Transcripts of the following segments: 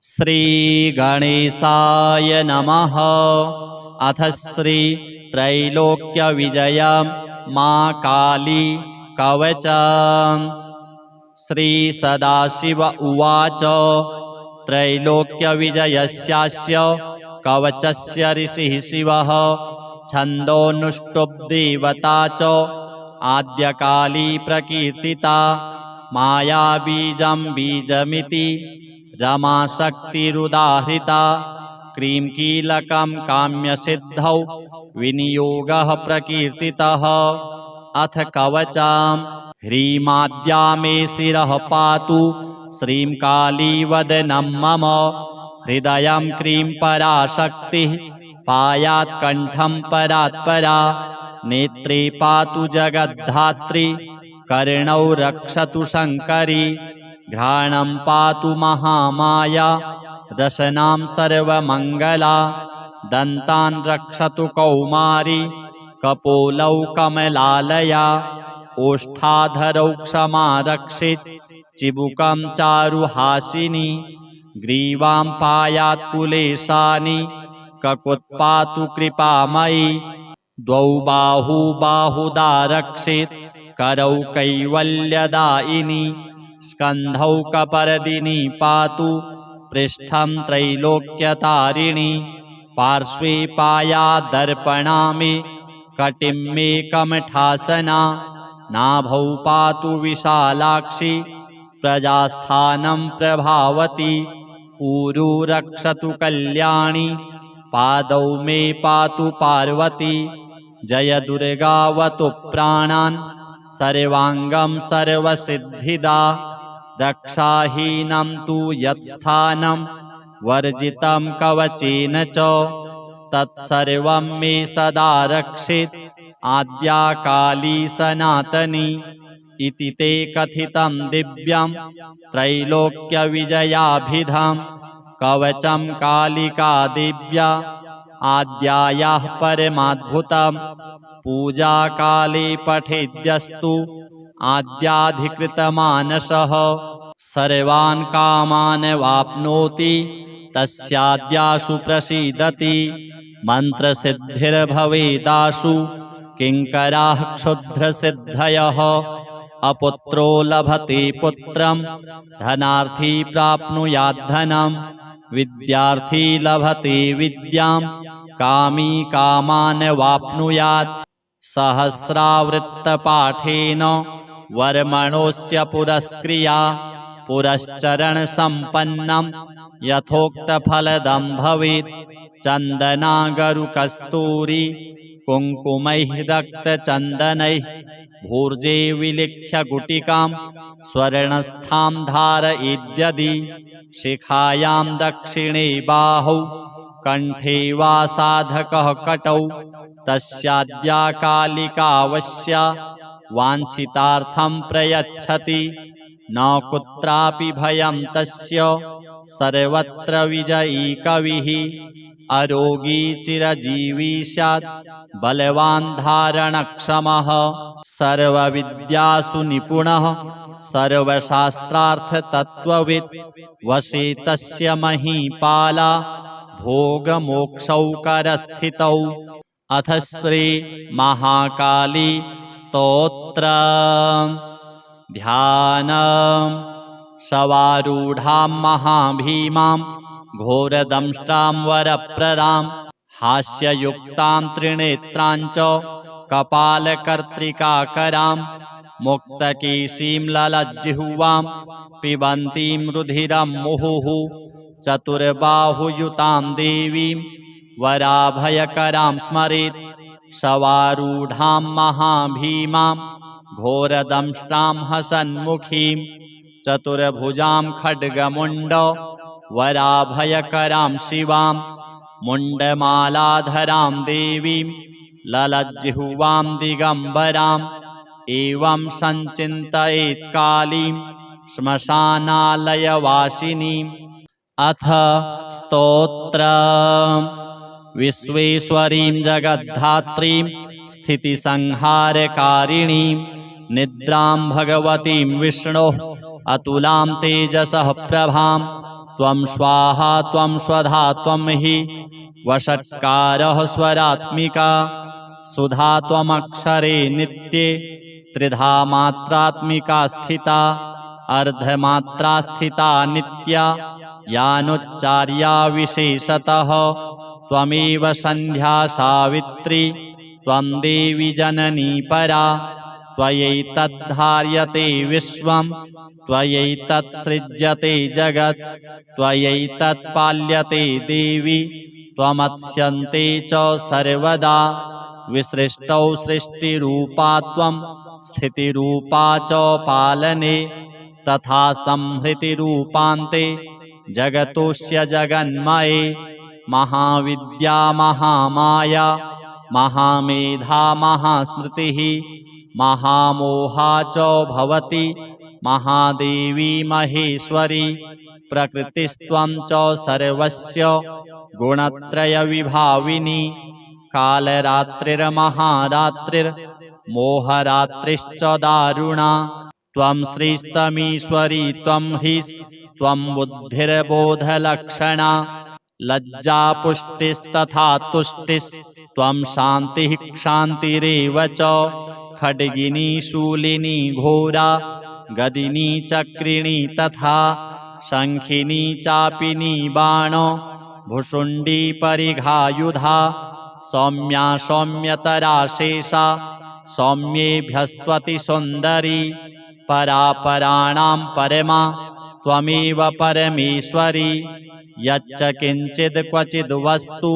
श्रीगणेशाय नमः। अथ श्री त्रैलोक्यविजयं मा काली कवचम्। श्री सदाशिव उवाच। त्रैलोक्यविजयस्यास्य कवचस्य ऋषिः शिवः, छन्दोऽनुष्टुप्देवता च आद्यकाली प्रकीर्तिता। मायाबीजं बीजमिति रमाशक्तिरुदाहृता। क्रींकीलकं काम्यसिद्धौ विनियोगः प्रकीर्तितः। अथ कवचम्। ह्रीमाद्या मे शिरः पातु श्रीं काली वदनं मम। हृदयं क्रीं पराशक्तिः पायात् कण्ठं परात्परा। नेत्रे पातु जगद्धात्री कर्णौ रक्षतु शङ्करी। घ्राणं पातु महामाया रसनां सर्वमङ्गला। दन्तान् रक्षतु कौमारी कपोलौ कमलालया। ओष्ठाधरौ क्षमा रक्षित चिबुकं चारुहासिनी। ग्रीवां पायात् कुलेशानि ककुत्पातु कृपामयी। द्वौ बाहू बाहुदा रक्षित करौ कैवल्यदायिनी। स्कन्धौ कपर्दिनी पातु पृष्ठं त्रैलोक्यतारिणी। पार्श्वे पायादर्पणा मे कटिं मे कमठासना। नाभौ पातु विशालाक्षी प्रजास्थानं प्रभावती। ऊरू रक्षतु कल्याणी पादौ मे पातु पार्वती। जय दुर्गावतु प्राणान् सर्वाङ्गं सर्वसिद्धिदा। रक्षाहीनं तु यत्स्थानं वर्जितं कवचेन च तत्सर्वं मे सदा रक्षित आद्या काली सनातनी। इति ते कथितं दिव्यं त्रैलोक्यविजयाभिधं कवचं कालिका दिव्या आद्यायाः परमाद्भुतं। पूजा काले पठेद्यस्तु आद्याधिकृतमानसः सर्वान् कामान् वाप्नोति तस्याद्यासु प्रसीदति। मन्त्रसिद्धिर्भवेदासु किङ्कराः क्षुद्रसिद्धयः। अपुत्रो लभते पुत्रं धनार्थी प्राप्नुयाद्धनं। विद्यार्थी लभते विद्यां कामी कामान् वाप्नुयात्। सहस्रावृत्तपाठेन वर्मणोऽस्य पुरस्क्रिया। पुरश्चरणसम्पन्नं यथोक्तफलदं भवेत्। चन्दनागरुकस्तूरी कुङ्कुमैः रक्तचन्दनैः भूर्जे विलिख्य गुटिकां स्वर्णस्थां धारयेद्यदि। शिखायां दक्षिणे बाहौ कण्ठे वा साधकः कटौ तस्याद्या कालिकावश्या वाञ्छितार्थं प्रयच्छति। न कुत्रापि भयं तस्य सर्वत्र विजयी कविः। अरोगी चिरजीवी स्यात् बलवान् धारणक्षमः। सर्वविद्यासु निपुणः सर्वशास्त्रार्थतत्त्ववित्। वशे तस्य महीपाला भोगमोक्षौकरस्थितौ। अथ श्री महाकाली स्तोत्रम्। ध्यानम्। शवारूढां महाभीमां घोरदंष्ट्रां वरप्रदां हास्ययुक्तां त्रिनेत्रां च कपालकर्त्रिकाकरां। मुक्तकेशीं ललज्जिह्वां पिबन्तीं रुधिरं मुहुः। चतुर्बाहुयुतां देवीं वराभयकरां स्मरेत्। शवारूढां महाभीमां घोरदंष्ट्रां हसन्मुखीं। चतुर्भुजां खड्गमुण्ड वराभयकरां शिवां। मुण्डमालाधरां देवीं ललज्जिह्वां दिगम्बराम्। एवं सञ्चिन्तयेत् कालीं श्मशानालयवासिनीम्। अथ स्तोत्रम्। विश्वेश्वरीं जगद्धात्रीं स्थितिसंहारकारिणीं। निद्रां भगवतीं विष्णोः अतुलां तेजसः प्रभां। त्वं स्वाहा त्वं स्वधा त्वं हि वषट्कारः स्वरात्मिका सुधा त्वमक्षरे नित्ये त्रिधा मात्रात्मिका स्थिता अर्धमात्रा स्थिता नित्या यानुच्चार्या विशेषतः त्वमेव सन्ध्या सावित्री त्वं देवी जननी परा त्वयैतद्धार्यते विश्वं त्वयैतत्सृज्यते जगत् त्वयैतत्पाल्यते देवी त्वमत्स्यन्ते च सर्वदा विसृष्टौ सृष्टिरूपा त्वं स्थितिरूपा च पालने तथा संहृतिरूपान्ते जगतोऽस्य जगन्मये महाविद्या महामाया महामेधा महास्मृतिः महामोहा च भवति महादेवी महेश्वरी प्रकृतिस्त्वं च सर्वस्य गुणत्रयविभाविनी कालरात्रिर्महारात्रिर्मोहरात्रिश्च दारुणा त्वं श्रीस्तमीश्वरी त्वं ह्रीस्त्वं बुद्धिर्बोधलक्षणा लज्जा पुष्टिस्तथा तुष्टिस्त्वं शान्तिः क्षान्तिरेव च खड्गिनी शूलिनी घोरा गदिनी चक्रिणी तथा शङ्खिनी चापिनी बाण भुषुण्डी परिघायुधा सौम्या सौम्यतरा शेषा सौम्येभ्यस्त्वति सुन्दरी परापराणां परमा त्वमेव परमेश्वरी यच्च किञ्चिद् क्वचिद् वस्तु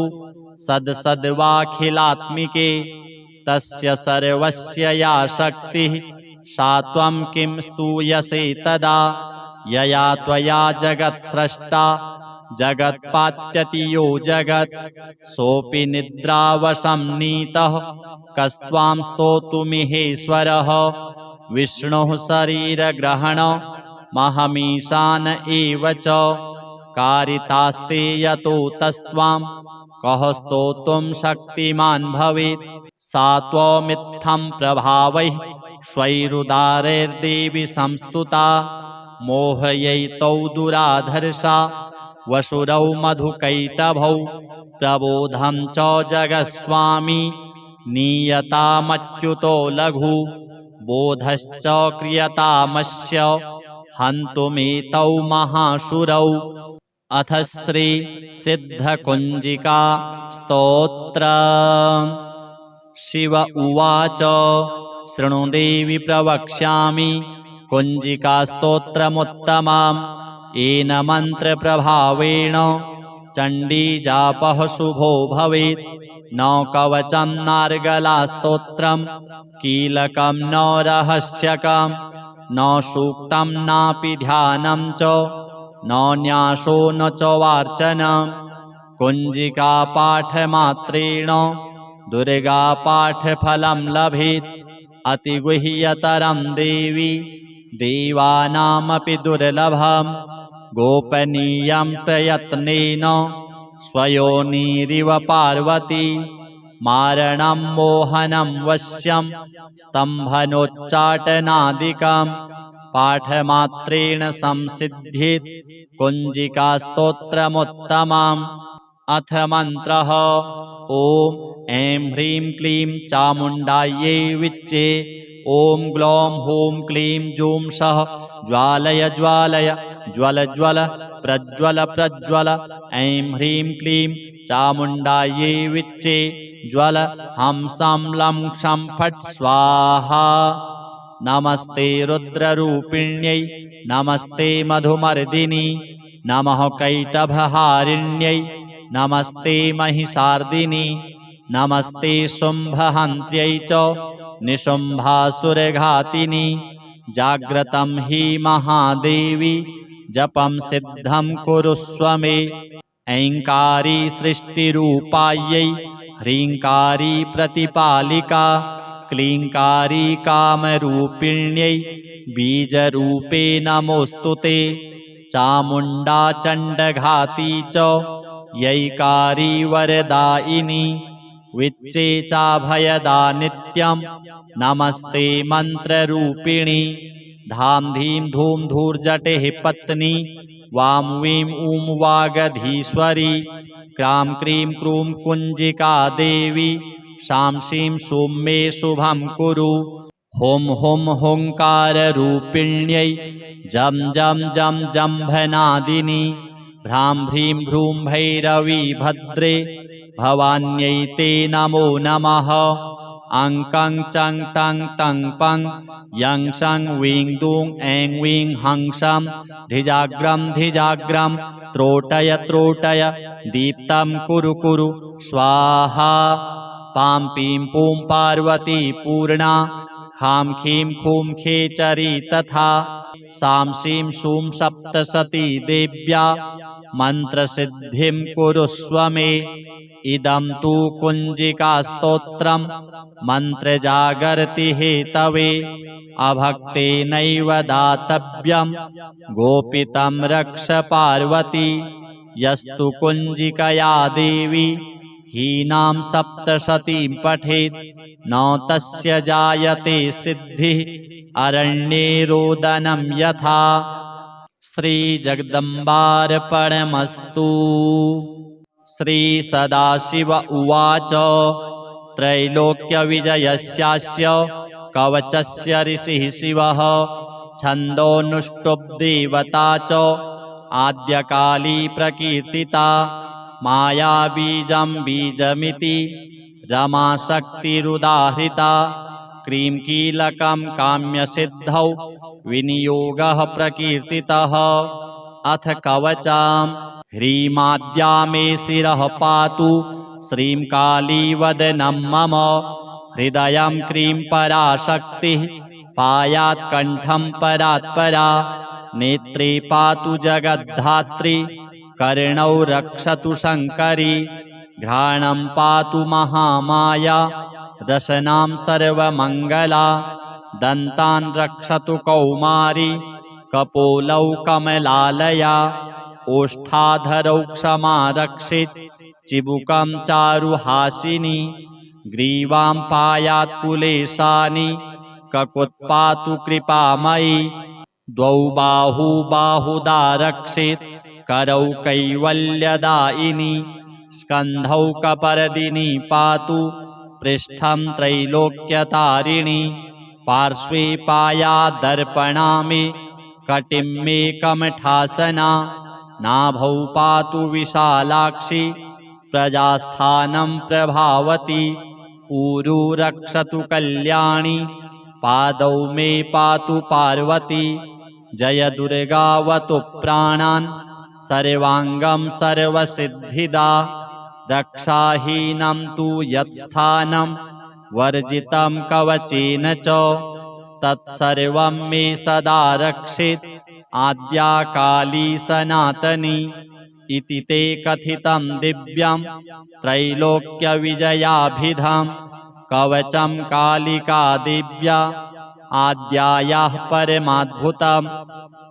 सद्सद्वाखिलात्मिके तस्य सर्वस्य या शक्तिः सा त्वं किं स्तूयसे तदा यया त्वया जगत्स्रष्टा जगत्पात्यति यो जगत् सोऽपि निद्रावशं नीतः कस्त्वां स्तोतुमिहेश्वरः विष्णुः शरीरग्रहण महमीशान एव च कारितास्ते यतो तस्त्वां कः स्तोतुं शक्तिमान् भवेत् सा त्वमित्थं प्रभावैः स्वैरुदारैर्देवि संस्तुता मोहयैतौ दुराधर्षा वसुरौ मधुकैटभौ प्रबोधं च जगत्स्वामी नीयतामच्युतो लघु बोधश्च क्रियतामस्य हन्तुमेतौ महासुरौ अथ श्री सिद्धकुञ्जिका स्तोत्र शिव उवाच शृणु देवि प्रवक्ष्यामि कुञ्जिकास्तोत्रमुत्तमम् येन मन्त्रप्रभावेण चण्डीजापः शुभो भवेत् न कवचं नार्गलास्तोत्रं कीलकं न रहस्यकं न सूक्तं नापि ध्यानं च न न्यासो न च वार्चनं कुञ्जिकापाठमात्रेण दुर्गापाठफलं लभेत् अतिगुह्यतरं देवी देवानामपि दुर्लभं गोपनीयं प्रयत्नेन स्वयोनिरिव पार्वती मारणं मोहनं वश्यं स्तम्भनोच्चाटनादिकं पाठमात्रेण संसिद्ध्येत् कुञ्जिकास्तोत्रमुत्तमम् अथ मन्त्रः ॐ ऐं ह्रीं क्लीं चामुण्डायै विच्चे ॐ ग्लौं हूं क्लीं जूं सः ज्वालय ज्वालय ज्वल ज्वल प्रज्वल प्रज्वल ऐं ह्रीं क्लीं चामुण्डायै विच्चे ज्वल हं सं लं क्षं फट् स्वाहा नमस्ते रुद्ररूपिण्यै नमस्ते मधुमर्दिनी नमः कैटभहारिण्यै नमस्ते महिषार्दिनी नमस्ते शुम्भहन्त्यै च निशुम्भासुरघातिनी जाग्रतं हि महादेवी जपं सिद्धं कुरुष्व मे ऐङ्कारी सृष्टिरूपायै ह्रीङ्कारी प्रतिपालिका क्लीङ्कारी कामरूपिण्यै बीजरूपे नमोऽस्तु ते चामुण्डा चण्डघाती च यैकारी वरदायिनी विच्चे चाभयदा नित्यं नमस्ते मन्त्ररूपिणी धां धीं धूं धूर्जटेः पत्नी वां वीं ऊं वागधीश्वरी क्रां क्रीं क्रूं कुञ्जिका देवी शां शीं शूं मे शुभं कुरु हुं हुं हुङ्काररूपिण्यै जं जं जं जम्भनादिनी भ्रां भ्रीं भ्रूं भैरवी भद्रे भवान्यै ते नमो नमः अं कं चं तं तं पं यं शं वीं दूं ऐं वीं हं शं धिजाग्रं त्रोटय त्रोटय दीप्तं कुरु कुरु स्वाहा पां पीं पूं पार्वती पूर्णा खां खीं खूं खेचरी तथा सां शीं शूं सप्तसती देव्या मन्त्रसिद्धिं कुरुष्व मे इदं तु कुञ्जिकास्तोत्रं मन्त्रजागर्ति हेतवे अभक्तेनैव दातव्यं गोपितं रक्ष पार्वती यस्तु कुञ्जिकया देवी हीनां सप्तशतीं पठेत् न तस्य जायते सिद्धिः अरण्ये रोदनं यथा श्रीजगदम्बार्पणमस्तु। श्रीसदाशिव उवाच त्रैलोक्यविजयस्यास्य कवचस्य ऋषिः शिवः छन्दोऽनुष्टुप्देवता च आद्यकाली प्रकीर्तिता मायाबीजं बीजमिति रमाशक्तिरुदाहृता क्रीं कीलकं काम्यसिद्धौ विनियोगः प्रकीर्तितः अथ कवचाम् ह्रीमाद्या मे शिरः पातु श्रीं काली वदनं मम हृदयं क्रीं पराशक्तिः पायात् कण्ठं परात्परा नेत्रे पातु जगद्धात्री कर्णौ रक्षतु शङ्करी घ्राणं पातु महामाया रसनां सर्वमङ्गला दन्तान् रक्षतु कौमारी कपोलौ कमलालया ओष्ठाधरौ क्षमा रक्षित चिबुकं चारुहासिनी ग्रीवां पायात् कुलेशानि ककुत्पातु कृपामयी द्वौ बाहू बाहुदा रक्षित करौ कैवल्यदायिनी स्कन्धौ कपर्दिनी पातु पृष्ठं त्रैलोक्यतारिणी पार्श्वे पायादर्पणा मे कटिं मे कमठासना नाभौ पातु विशालाक्षी प्रजास्थानं प्रभावती ऊरू रक्षतु कल्याणी पादौ मे पातु पार्वती जय दुर्गावतु प्राणान् सर्वाङ्गं सर्वसिद्धिदा रक्षाहीनं तु यत्स्थानं वर्जितं कवचेन च तत्सर्वं मे सदा रक्षित आद्या काली सनातनी इति ते कथितं दिव्यं त्रैलोक्यविजयाभिधं कवचं कालिका दिव्या आद्यायाः परमाद्भुतं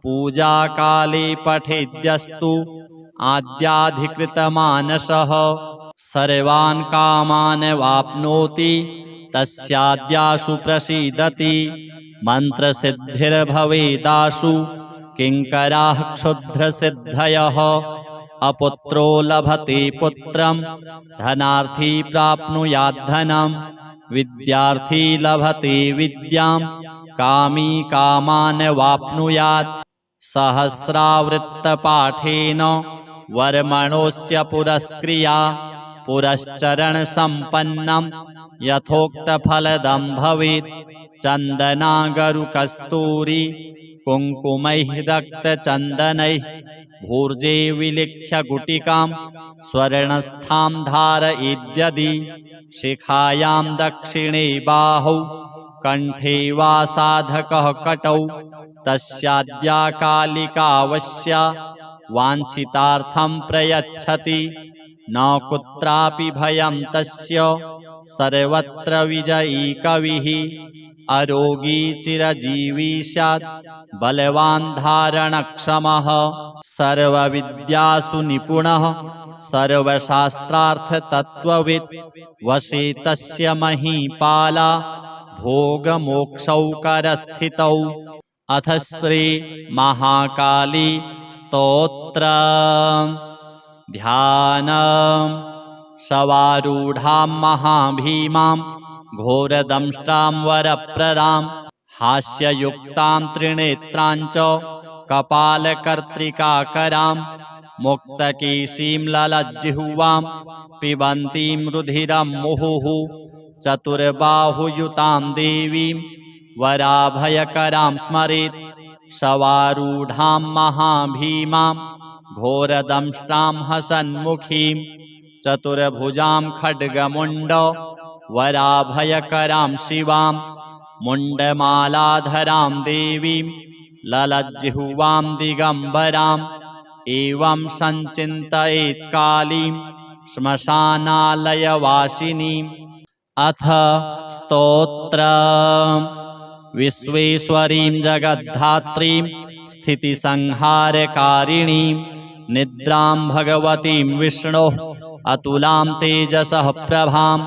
पूजा काले पठेद्यस्तु आद्याधिकृतमानसः सर्वान् कामान् वाप्नोति तस्याद्यासु प्रसीदति मन्त्रसिद्धिर्भवेदासु किङ्कराः क्षुद्रसिद्धयः अपुत्रो लभते पुत्रं धनार्थी प्राप्नुयाद्धनं विद्यार्थी लभते विद्यां कामी कामान् वाप्नुयात् सहस्रावृत्तपाठेन वर्मणोऽस्य पुरस्क्रिया पुरश्चरणसम्पन्नं यथोक्तफलदं भवेत् चन्दनागरुकस्तूरी कुङ्कुमैः रक्तचन्दनैः भूर्जे विलिख्य गुटिकां स्वर्णस्थां धारयेद्यदि शिखायां दक्षिणे बाहौ कण्ठे वा साधकः कटौ तस्याद्या कालिकावश्या वाञ्छितार्थं प्रयच्छति न कुत्रापि भयं तस्य सर्वत्र विजयी कविः अरोगी चिरजीवी स्यात् बलवान् धारणक्षमः सर्वविद्यासु निपुणः सर्वशास्त्रार्थतत्त्ववित् वशे तस्य महीपाला भोगमोक्षौ करस्थितौ अथ श्री महाकाली स्तोत्र ध्यान शवारूढां महाभीमां घोरदंष्ट्रां वरप्रदां हास्ययुक्तां त्रिनेत्रां च कपालकर्त्रिकाकरां मुक्तकेशीं ललज्जिह्वां पिबन्तीं रुधिरं मुहुः चतुर्बाहुयुतां देवीं वराभयकरां स्मरेत् शवारूढां महाभीमां घोरदंष्ट्रां हसन्मुखीं चतुर्भुजां खड्गमुण्ड वराभयकरां शिवां मुण्डमालाधरां देवीं ललज्जिह्वां दिगम्बराम् एवं सञ्चिन्तयेत् कालीं श्मशानालयवासिनीम्। अथ स्तोत्र विश्वेश्वरीं जगद्धात्रीं स्थितिसंहारकारिणीं निद्रां भगवतीं विष्णोः अतुलां तेजसः प्रभां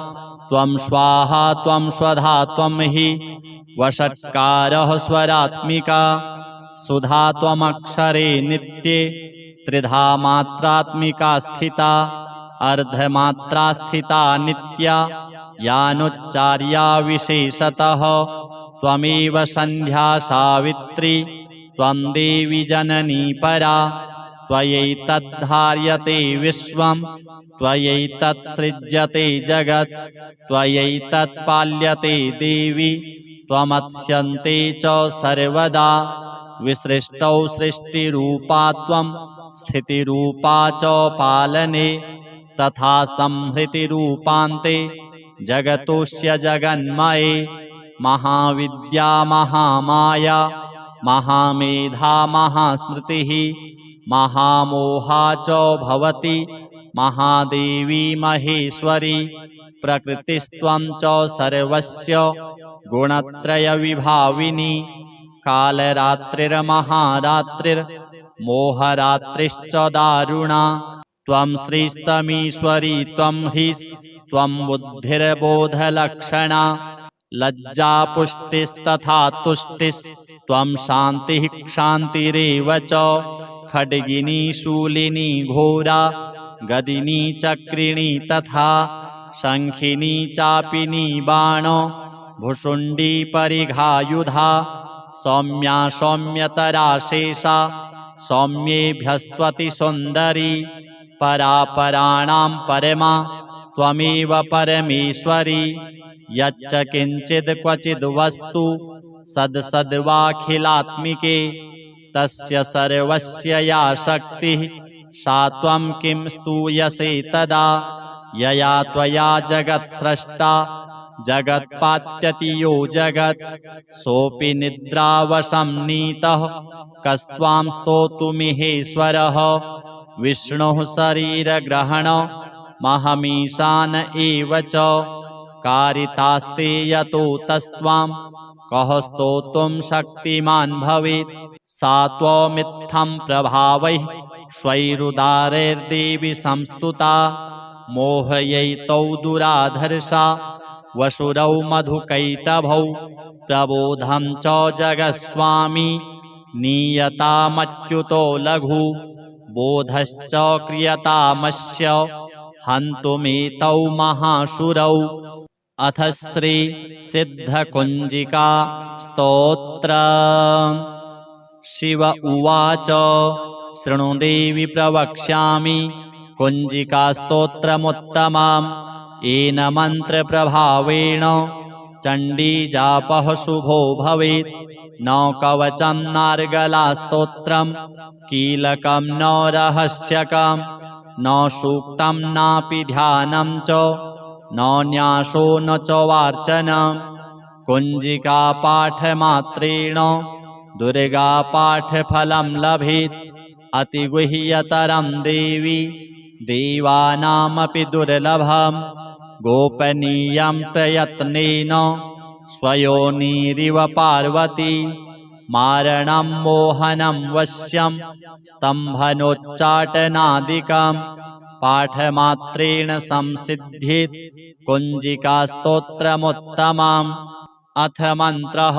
त्वं स्वाहा त्वं स्वधा त्वं हि वषट्कारः स्वरात्मिका सुधा त्वमक्षरे नित्ये त्रिधा मात्रात्मिका स्थिता अर्धमात्रा स्थिता नित्या यानुच्चार्या विशेषतः त्वमेव सन्ध्या सावित्री त्वं देवी जननी परा त्वयैतद्धार्यते विश्वं त्वयैतत्सृज्यते जगत् त्वयैतत्पाल्यते देवी त्वमत्स्यन्ते च सर्वदा विसृष्टौ सृष्टिरूपा त्वं स्थितिरूपा च पालने तथा संहृतिरूपान्ते जगतोऽस्य जगन्मये महाविद्या महामाया महामेधा महास्मृतिः महामोहा च भवति महादेवी महेश्वरी प्रकृतिस्त्वं च सर्वस्य गुणत्रयविभाविनी कालरात्रिर्महारात्रिर्मोहरात्रिश्च दारुणा त्वं श्रीस्तमीश्वरी त्वं ह्रीः त्वं बुद्धिर्बोधलक्षणा लज्जा पुष्टिस्तथा तुष्टिस्त्वं शान्तिः क्षान्तिरेव च खड्गिनी शूलिनी घोरा गदिनी चक्रिणी तथा शङ्खिनी चापिनी बाण भुषुण्डी परिघायुधा सौम्या सौम्यतरा शेषा सौम्येभ्यस्त्वति सुन्दरी परापराणां परमा त्वमेव परमेश्वरी यच्च किञ्चित् क्वचिद् वस्तु सद्सद्वाखिलात्मिके तस्य सर्वस्य या शक्तिः सा त्वं किं स्तूयसे तदा यया त्वया जगत्स्रष्टा जगत्पात्यति यो जगत् सोऽपि निद्रावशं नीतः कस्त्वां स्तोतुमिहेश्वरः विष्णुः शरीरग्रहण महमीशान एव च कारितास्ते यतो तस्त्वां कः स्तोतुं शक्तिमान् भवेत् सा त्वमित्थं प्रभावैः स्वैरुदारैर्देवि संस्तुता मोहयैतौ दुराधर्षा वसुरौ मधुकैटभौ प्रबोधं च जगत्स्वामी नीयतामच्युतो लघु बोधश्च क्रियतामस्य हन्तुमेतौ महाशुरौ। अथ श्री सिद्धकुञ्जिका स्तोत्र शिव उवाच शृणु देवि प्रवक्ष्यामि कुञ्जिकास्तोत्रमुत्तमाम् येन मन्त्रप्रभावेण चण्डीजापः शुभो भवेत् न कवचं नार्गलास्तोत्रं कीलकं न रहस्यकं न सूक्तं नापि ध्यानं च न न्यासो न च वार्चनं कुञ्जिकापाठमात्रेण दुर्गापाठफलं लभेत् अतिगुह्यतरं देवी देवानामपि दुर्लभं गोपनीयं प्रयत्नेन स्वयोनिरिव पार्वती मारणं मोहनं वश्यं स्तम्भनोच्चाटनादिकं पाठमात्रेण संसिद्ध्येत् कुञ्जिकास्तोत्रमुत्तमम्। अथ मन्त्रः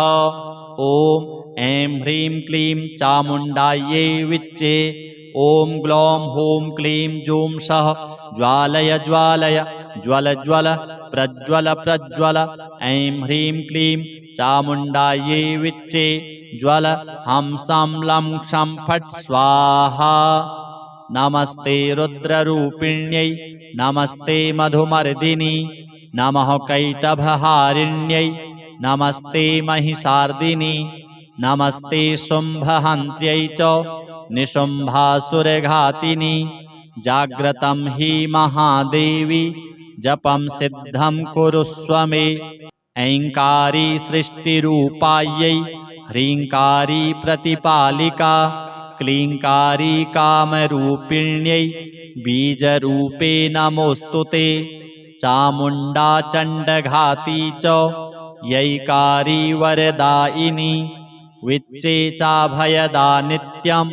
ॐ ऐं ह्रीं क्लीं चामुण्डायै विच्चे। ॐ ग्लौं हूं क्लीं जूं सः ज्वालय ज्वालय ज्वल ज्वल प्रज्वल प्रज्वल। ऐं ह्रीं क्लीं चामुण्डायै विच्चे ज्वल हं सं लं क्षं फट् स्वाहा। नमस्ते रुद्ररूपिण्यै नमस्ते मधुमर्दिनि नमः कैटभहारिण्यै नमस्ते महिषार्दिनि नमस्ते शुम्भहन्त्यै च निशुम्भासुरघातिनि। जाग्रतं हि महादेवी जपं सिद्धं कुरुष्व मे। ऐङ्कारी सृष्टिरूपायै ह्रीङ्कारी प्रतिपालिका क्लीङ्कारी कामरूपिण्यै बीजरूपे नमोऽस्तु ते। चामुण्डा चण्डघाती च यैकारी वरदायिनी विच्चे चाभयदा नित्यं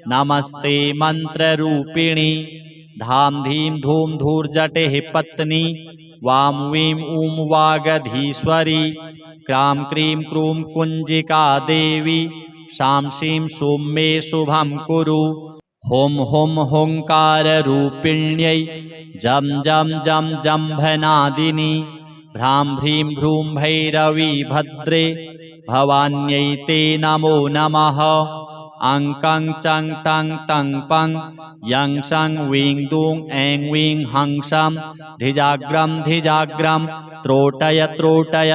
नमस्ते मन्त्ररूपिणी। धां धीं धूं धूर्जटेः पत्नी वां वीं ऊं वागधीश्वरी क्रां क्रीं क्रूं कुञ्जिका देवी शां शीं शूं मे शुभं कुरु। हुं हुं हुङ्काररूपिण्यै जं जं जं जम्भनादिनि भ्रां भ्रीं भ्रूं भैरवी भद्रे भवान्यै ते नमो नमः। अं कं चं तं तं पं यं शं वीं दूं ऐं वीं हं शं धिजाग्रं धिजाग्रं त्रोटय त्रोटय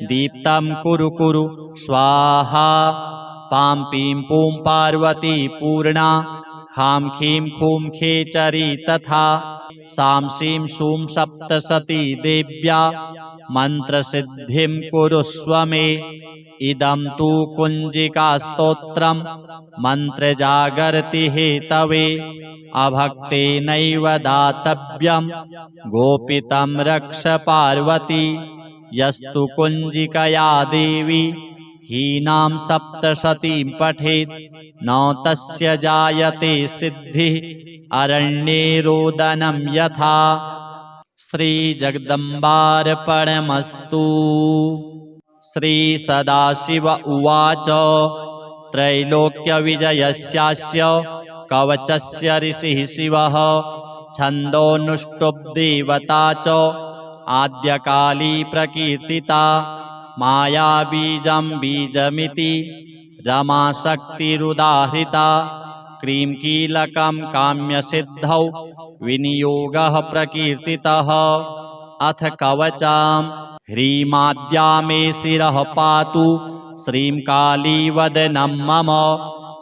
दीप्तं कुरु कुरु स्वाहा। पां पीं पूं पार्वती पूर्णा खां खीं खूं खेचरी तथा सां शीं शूं सप्तसती देव्या मन्त्रसिद्धिं कुरुष्व मे। इदं तु कुञ्जिकास्तोत्रं मन्त्रजागर्ति हेतवे अभक्तेनैव दातव्यं गोपितं रक्ष पार्वती। यस्तु कुञ्जिकया देवी हीनां सप्तशतीं पठेत् न तस्य जायते सिद्धिः अरण्ये रोदनं यथा। श्रीजगदम्बार्पणमस्तु। श्रीसदाशिव उवाच त्रैलोक्यविजयस्यास्य कवचस्य ऋषिः शिवः छन्दोऽनुष्टुप्देवता च आद्यकाली प्रकीर्तिता। मायाबीजं बीजमिति रमाशक्तिरुदाहृता क्रीं कीलकं काम्यसिद्धौ विनियोगः प्रकीर्तितः। अथ कवचां ह्रीमाद्या मे शिरः पातु श्रीं काली वदनं मम।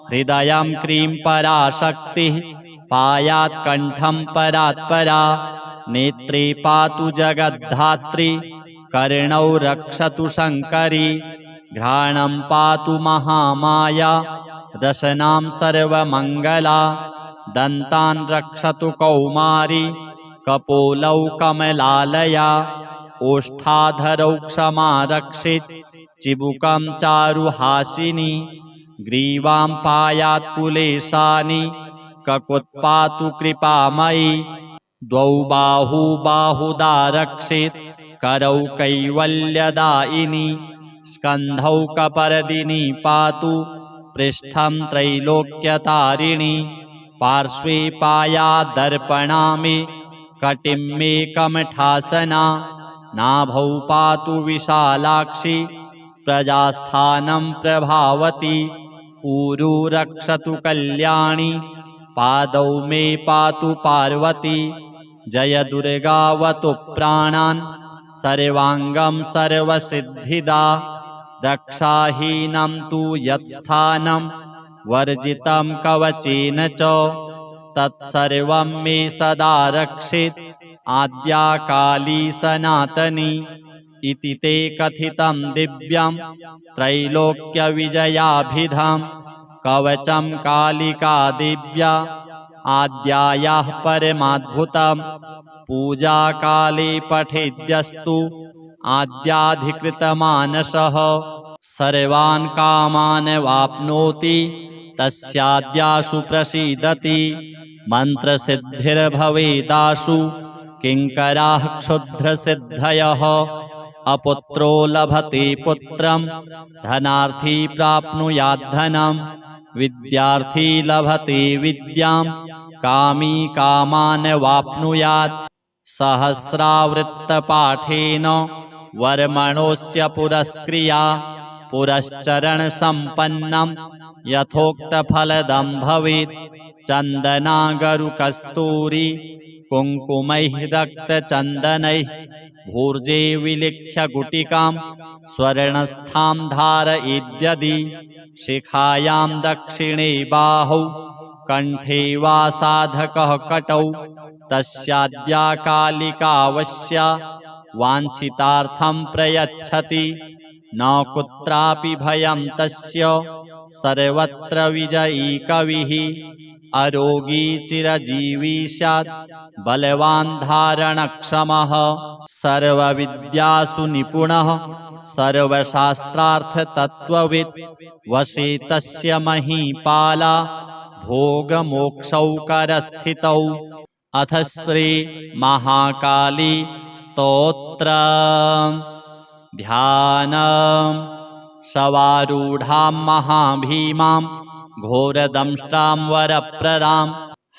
हृदयं क्रीं पराशक्तिः पायात् कण्ठं परात्परा। नेत्रे पातु जगद्धात्री कर्णौ रक्षतु शङ्करी। घ्राणं पातु महामाया रसनां सर्वमङ्गला। दन्तान् रक्षतु कौमारी कपोलौ कमलालया। ओष्ठाधरौ क्षमा रक्षेत् चिबुकं चारुहासिनी। ग्रीवां पायात् कुलेशानि ककुत्पातु कृपामयी। द्वौ बाहू बाहुदा रक्षेत् करौ कैवल्यदायिनी। स्कन्धौ कपर्दिनी पातु पृष्ठं त्रैलोक्यतारिणी। पार्श्वे पायादर्पणा मे कटिं मे कमठासना। नाभौ पातु विशालाक्षी प्रजास्थानं प्रभावती। ऊरू रक्षतु कल्याणी पादौ मे पातु पार्वती। जय दुर्गावतु प्राणान् सर्वाङ्गं सर्वसिद्धिदा। रक्षाहीनं तु यत्स्थानं वर्जितं कवचेन च तत्सर्वं मे सदा रक्षेत् आद्या काली सनातनी। इति ते कथितं दिव्यं त्रैलोक्यविजयाभिधं कवचं कालिका दिव्या आद्यायाः परमाद्भुतं। पूजा काले पठेद्यस्तु आद्याधिकृतमानसः सर्वान् कामान् वाप्नोति तस्याद्यासु प्रसीदति। मन्त्रसिद्धिर्भवेदासु किङ्कराः क्षुद्रसिद्धयः अपुत्रो लभते पुत्रं धनार्थी प्राप्नुयात् धनं विद्यार्थी लभते विद्यां कामी कामान् वाप्नुयात् सहस्रावृत्तपाठेन वर्मणोऽस्य पुरस्क्रिया पुरश्चरणसम्पन्नं यथोक्तफलदं भवेत् चन्दनागरुकस्तूरी कुङ्कुमैः रक्तचन्दनैः भूर्जे विलिख्य गुटिकां स्वर्णस्थां धारयेद्यदि शिखायां दक्षिणे बाहौ कण्ठे वा साधकः कटौ तस्याद्या कालिकावश्या वाञ्छितार्थं प्रयच्छति न कुत्रापि भयं तस्य सर्वत्र विजयी कविः अरोगी चिरजीवी स्यात् बलवान् धारणक्षमः सर्वविद्यासु निपुणः सर्वशास्त्रार्थतत्त्ववित् वशे तस्य महीपाला भोगमोक्षौकरस्थितौ अथ श्री महाकाली स्तोत्र ध्यानम् शवारूढां महाभीमां घोरदंष्ट्रां वरप्रदां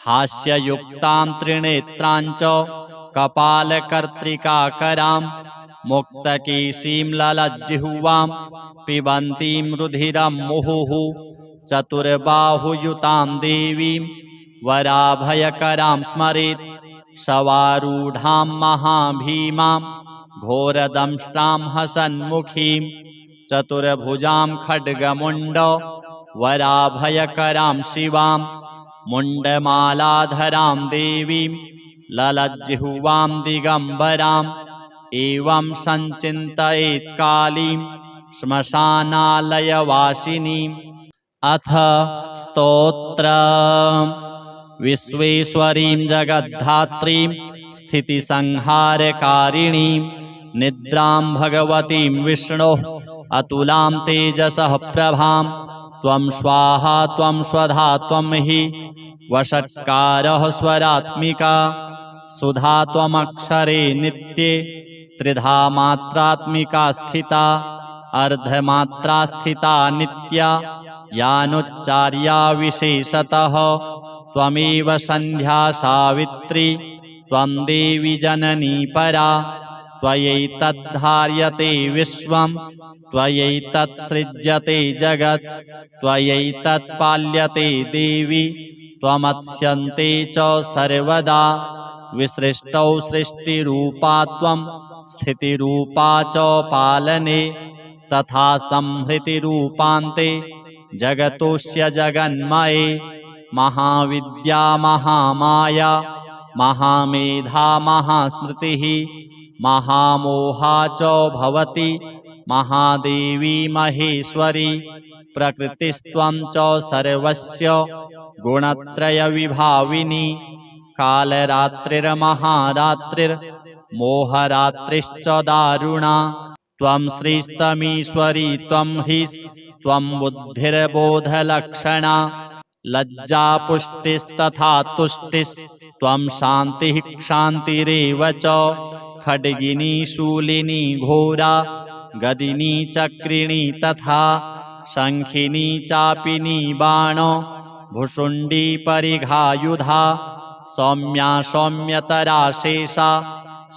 हास्ययुक्तां त्रिनेत्रां च कपालकर्त्रिकाकरां मुक्तकेशीं ललज्जिह्वां पिबन्तीं रुधिरं मुहुः चतुर्बाहुयुतां देवीं वराभयकरां स्मरेत् शवारूढां महाभीमां घोरदंष्ट्रां हसन्मुखीं चतुर्भुजां खड्गमुण्ड वराभयकरां शिवां मुण्डमालाधरां देवीं ललज्जिह्वां दिगम्बराम् एवं सञ्चिन्तयेत् कालीं श्मशानालयवासिनीम् अथ स्तोत्रम् विश्वेश्वरीं जगद्धात्रीं स्थितिसंहारकारिणीं निद्रां भगवतीं विष्णोः अतुलां तेजसः प्रभां त्वं स्वाहा त्वं स्वधा त्वं हि वषट्कारः स्वरात्मिका सुधा त्वमक्षरे नित्ये त्रिधा मात्रात्मिका स्थिता अर्धमात्रा स्थिता नित्या यानुच्चार्या विशेषतः त्वमेव सन्ध्या सावित्री त्वं देवी जननी परा त्वयैतद्धार्यते विश्वं त्वयैतत्सृज्यते जगत् त्वयैतत्पाल्यते देवी त्वमत्स्यन्ते च सर्वदा विसृष्टौ सृष्टिरूपा त्वं स्थितिरूपा च पालने तथा संहृतिरूपान्ते जगतोऽस्य जगन्मये महाविद्या महामाया महामेधा महास्मृतिः महामोहा च भवति महादेवी महेश्वरी प्रकृतिस्त्वं च सर्वस्य गुणत्रयविभाविनी कालरात्रिर्महारात्रिर्मोहरात्रिश्च दारुणा त्वं श्रीस्तमीश्वरी त्वं ह्रीः त्वं बुद्धिर्बोधलक्षणा लज्जा पुष्टिस्तथा तुष्टिस्त्वं शान्तिः क्षान्तिरेव च खड्गिनी शूलिनी घोरा गदिनी चक्रिणी तथा शङ्खिनी चापिनी बाण भुषुण्डी परिघायुधा सौम्या सौम्यतरा शेषा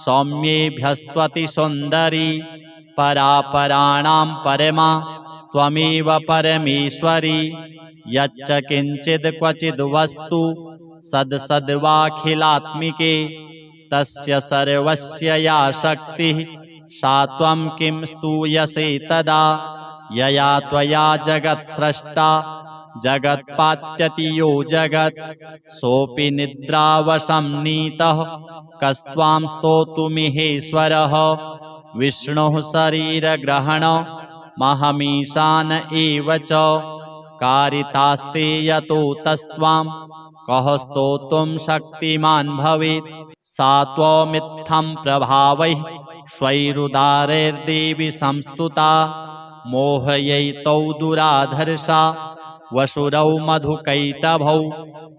सौम्येभ्यस्त्वति सुन्दरी परापराणां परमा त्वमेव परमेश्वरी यच्च किञ्चिद् क्वचिद् वस्तु सद्सद्वाखिलात्मिके तस्य सर्वस्य या शक्तिः सा त्वं किं स्तूयसे तदा यया त्वया जगत्स्रष्टा जगत्पात्यति यो जगत् सोऽपि निद्रावशं नीतः कस्त्वां स्तोतुमिहेश्वरः विष्णुः शरीरग्रहण महमीशान एव च कारितास्ते यतो तस्त्वां कः स्तोतुं शक्तिमान् भवेत् सा त्वमित्थं प्रभावैः स्वैरुदारैर्देवि संस्तुता मोहयैतौ दुराधर्षा वसुरौ मधुकैटभौ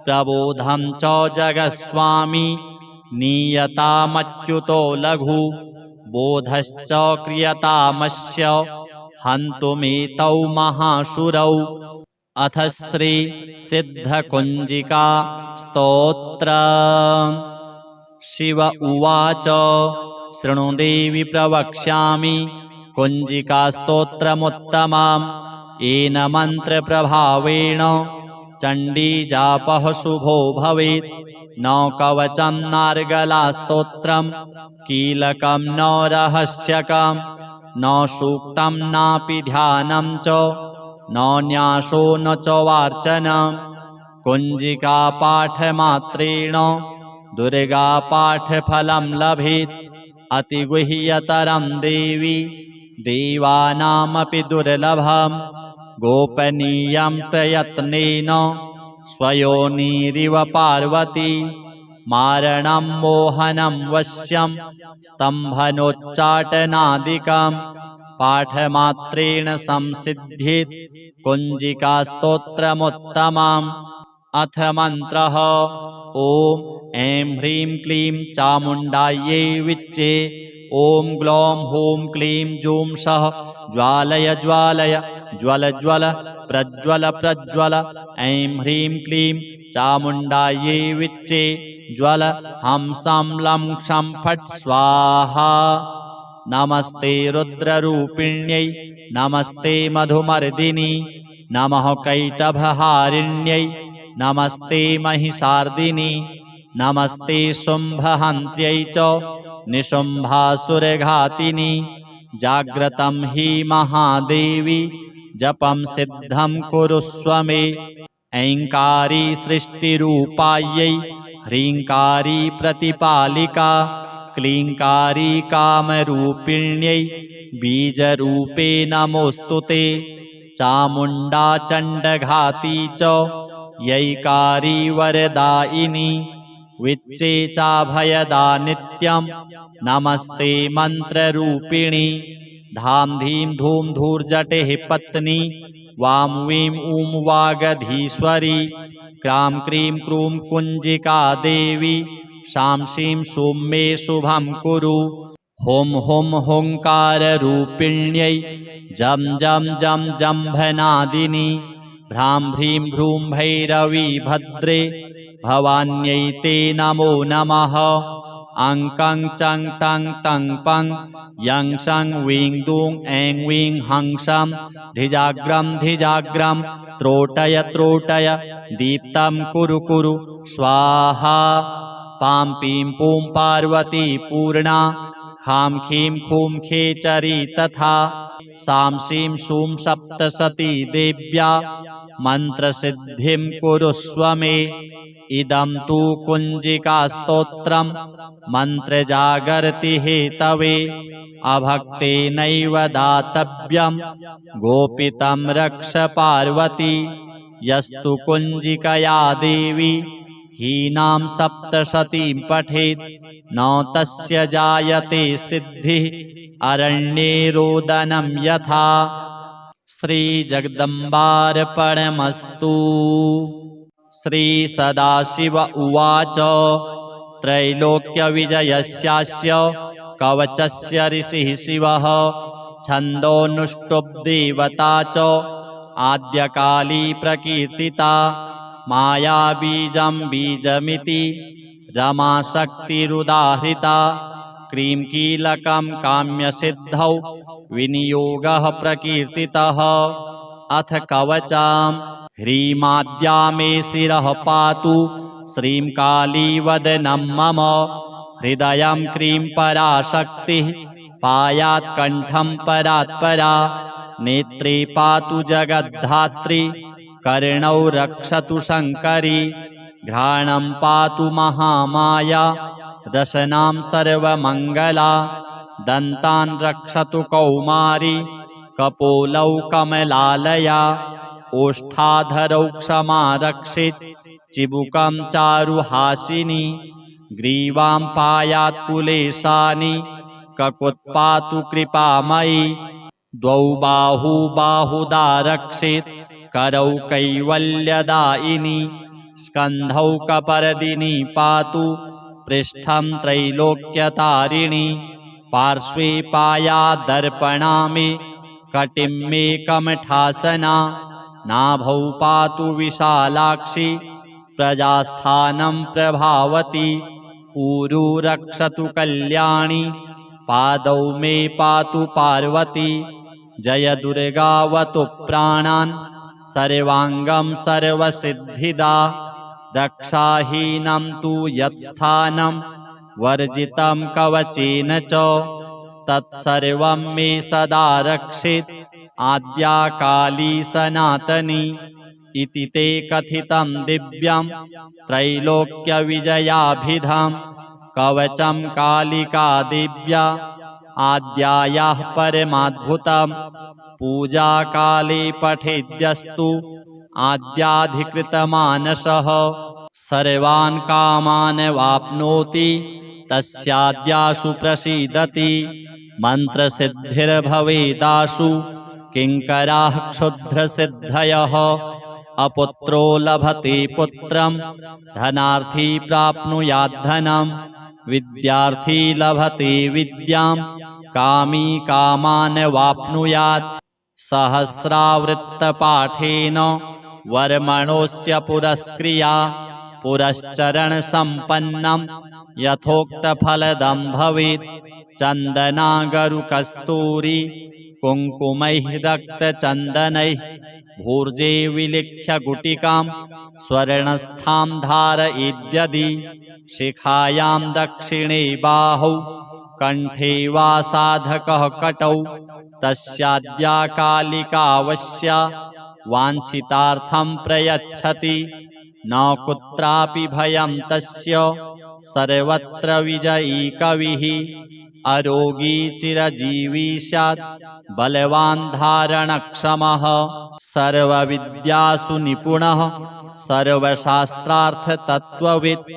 प्रबोधं च जगत्स्वामी नीयतामच्युतो लघु बोधश्च क्रियतामस्य हन्तुमेतौ महाशुरौ। अथ श्री सिद्धकुञ्जिका स्तोत्र। शिव उवाच शृणु देवि प्रवक्ष्यामि कुञ्जिकास्तोत्रमुत्तमम्। येन मन्त्रप्रभावेण चण्डीजापः शुभो भवेत्। न कवचं नार्गलास्तोत्रं कीलकं न रहस्यकं न सूक्तं नापि ध्यानं च न न्यासो न च वार्चनम्। कुञ्जिकापाठमात्रेण दुर्गापाठफलं लभेत्। अतिगुह्यतरं देवी देवानामपि दुर्लभम्। गोपनीयं प्रयत्नेन स्वयोनिरिव पार्वती। मारणं मोहनं वश्यं स्तम्भनोच्चाटनादिकं पाठमात्रेण संसिद्ध्येत् कुञ्जिकास्तोत्रमुत्तमम्। अथ मन्त्रः। ॐ ऐं ह्रीं क्लीं चामुण्डायै विच्चे। ॐ ग्लौं हूं क्लीं जूं सः ज्वालय ज्वालय ज्वल ज्वल प्रज्वल प्रज्वल। ऐं ह्रीं क्लीं चामुण्डायै विच्चे ज्वल हं सं लं क्षं फट् स्वाहा। नमस्ते रुद्ररूपिण्यै नमस्ते मधुमर्दिनी नमः कैटभहारिण्यै नमस्ते महिषार्दिनी नमस्ते शुम्भहन्त्यै च निशुम्भासुरघातिनी। जाग्रतं हि महादेवी जपं सिद्धं कुरुष्व मे। ऐङ्कारी सृष्टिरूपायै ह्रीङ्कारी प्रतिपालिका क्लीङ्कारी कामरूपिण्यै बीजरूपे नमोऽस्तु ते। चामुण्डा चण्डघाती च यैकारी वरदायिनी विच्चे चाभयदा नित्यं नमस्ते मन्त्ररूपिणी। धां धीं धूं धूर्जटेः पत्नी वां वीं ऊं वागधीश्वरी। क्रां क्रीं क्रूं कुञ्जिका देवी शां शीं शूं मे शुभं कुरु। हुं हुं हुङ्काररूपिण्यै जं जं जं जम्भनादिनी भ्रां भ्रीं भ्रूं भैरवी भद्रे भवान्यै ते नमो नमः। अं कं चं तं तं पं यं शं वीं दूं ऐं वीं हंसं धिजाग्रं धिजाग्रं त्रोटय त्रोटय दीप्तं कुरु कुरु स्वाहा। पां पीं पूं पार्वती पूर्णा खां खीं खूं खेचरी तथा सां शीं शूं सप्तसती देव्या मन्त्रसिद्धिं कुरुष्व मे। इदं तु कुञ्जिकास्तोत्रं मन्त्रजागर्ति हेतवे अभक्तेनैव दातव्यं गोपितं रक्ष पार्वती। यस्तु कुञ्जिकया देवी हीनां सप्तशतीं पठेत् न तस्य जायते सिद्धिः अरण्ये रोदनं यथा। श्रीजगदम्बार्पणमस्तु। श्रीसदाशिव उवाच त्रैलोक्यविजयस्यास्य कवचस्य ऋषिः शिवः छन्दोऽनुष्टुप्देवता च आद्यकाली प्रकीर्तिता। मायाबीजं बीजमिति रमाशक्तिरुदाहृता। क्रीं कीलकं काम्यसिद्धौ विनियोगः प्रकीर्तितः। अथ कवचम्। ह्रीमाद्या मे शिरः पातु श्रीं काली वदनं मम। हृदयं क्रीं पराशक्तिः पायात् कण्ठं परात्परा। नेत्रे पातु जगद्धात्री कर्णौ रक्षतु शङ्करी। घ्राणं पातु महामाया रसनां सर्वमङ्गला। दन्तान् रक्षतु कौमारी कपोलौ कमलालया। ओष्ठाधरौ क्षमा रक्षेत् चिबुकं चारुहासिनी। ग्रीवां पायात् कुलेशानि ककुत्पातु कृपामयी। द्वौ बाहू बाहुदा रक्षेत् करौ कैवल्यदायिनी। स्कन्धौ कपर्दिनी पातु पृष्ठं त्रैलोक्यतारिणी। पार्श्वे पायादर्पणा मे कटिं मे कमठासना नाभौ पातु विशालाक्षी प्रजास्थानं प्रभावती ऊरू रक्षतु कल्याणी पादौ मे पातु पार्वती जय दुर्गावतु प्राणान् सर्वाङ्गं सर्वसिद्धिदा रक्षाहीनं तु यत्स्थानं वर्जितं कवचेन च तत्सर्वं मे सदा रक्षेत् आद्या काली सनातनी इति ते कथितं दिव्यं त्रैलोक्यविजयाभिधां कवचं कालिका दिव्या आद्यायाः परमाद्भुतं पूजा काले पठेद्यस्तु आद्याधिकृतमानसः सर्वान् कामान् वाप्नोति तस्याद्यासु प्रसीदति मन्त्रसिद्धिर्भवेदासु किङ्कराः क्षुद्रसिद्धयः अपुत्रो लभते पुत्रं धनार्थी प्राप्नुयाद्धनं विद्यार्थी लभते विद्यां कामी कामान् वाप्नुयात् सहस्रावृत्तपाठेन वर्मणोऽस्य पुरस्क्रिया पुरश्चरणसम्पन्नं यथोक्तफलदं भवेत् चन्दनागरुकस्तूरी कुङ्कुमैः रक्तचन्दनैः भूर्जे विलिख्य गुटिकां स्वर्णस्थां धारयेद्यदि शिखायां दक्षिणे बाहौ कण्ठे वा साधकः कटौ तस्याद्या कालिकावश्या वाञ्छितार्थं प्रयच्छति न कुत्रापि भयं तस्य सर्वत्र विजयी कविः अरोगी चिरजीवी स्यात् बलवान् धारणक्षमः सर्वविद्यासु निपुणः सर्वशास्त्रार्थतत्त्ववित्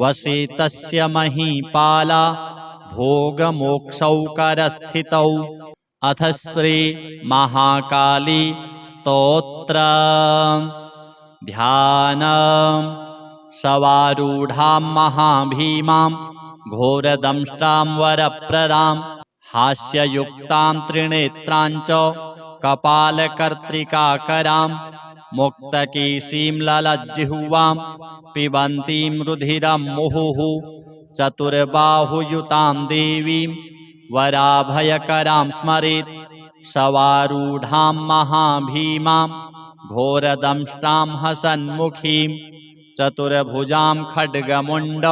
वशे तस्य महीपाला भोगमोक्षौकरस्थितौ अथ श्री महाकाली स्तोत्र ध्यानम् शवारूढां महाभीमां घोरदंष्ट्रां वरप्रदां हास्ययुक्तां त्रिनेत्रां च कपालकर्त्रिकाकरां मुक्तकेशीं ललज्जिह्वां पिबन्तीं रुधिरं मुहुः चतुर्बाहुयुतां देवीं वराभयकरां स्मरेत् शवारूढां महाभीमां घोरदंष्ट्रां हसन्मुखीं चतुर्भुजां खड्गमुण्ड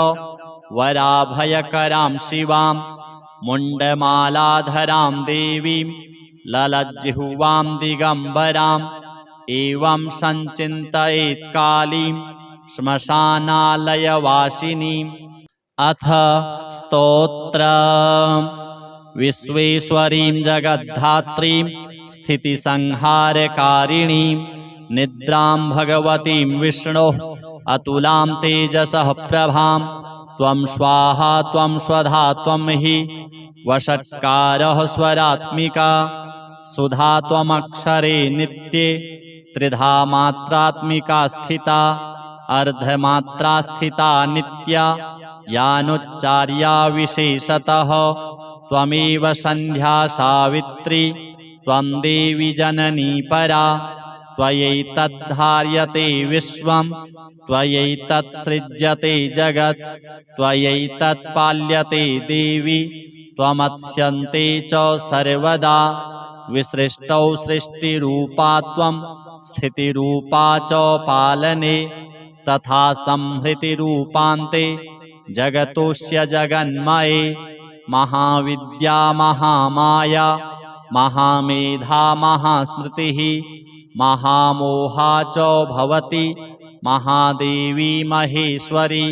वराभयकरां शिवां मुण्डमालाधरां देवीं ललज्जिह्वां दिगम्बराम् एवं सञ्चिन्तयेत् कालीं श्मशानालयवासिनीम् अथ स्तोत्रम् विश्वेश्वरीं जगद्धात्रीं स्थितिसंहारकारिणीं निद्रां भगवतीं विष्णोः अतुलां तेजसः प्रभां त्वं स्वाहा त्वं स्वधा त्वं हि वषट्कारः स्वरात्मिका सुधा त्वमक्षरे नित्ये त्रिधा मात्रात्मिका स्थिता अर्धमात्रा स्थिता नित्या यानुच्चार्या विशेषतः त्वमेव सन्ध्या सावित्री त्वं देवी जननी परा त्वयैतद्धार्यते विश्वं त्वयैतत्सृज्यते जगत् त्वयैतत्पाल्यते देवी त्वमत्स्यन्ते च सर्वदा विसृष्टौ सृष्टिरूपा त्वं स्थितिरूपा च पालने तथा संहृतिरूपान्ते जगतोऽस्य जगन्मये महाविद्या महामाया महामेधा महास्मृतिः महामोहा च भवति महादेवी महेश्वरी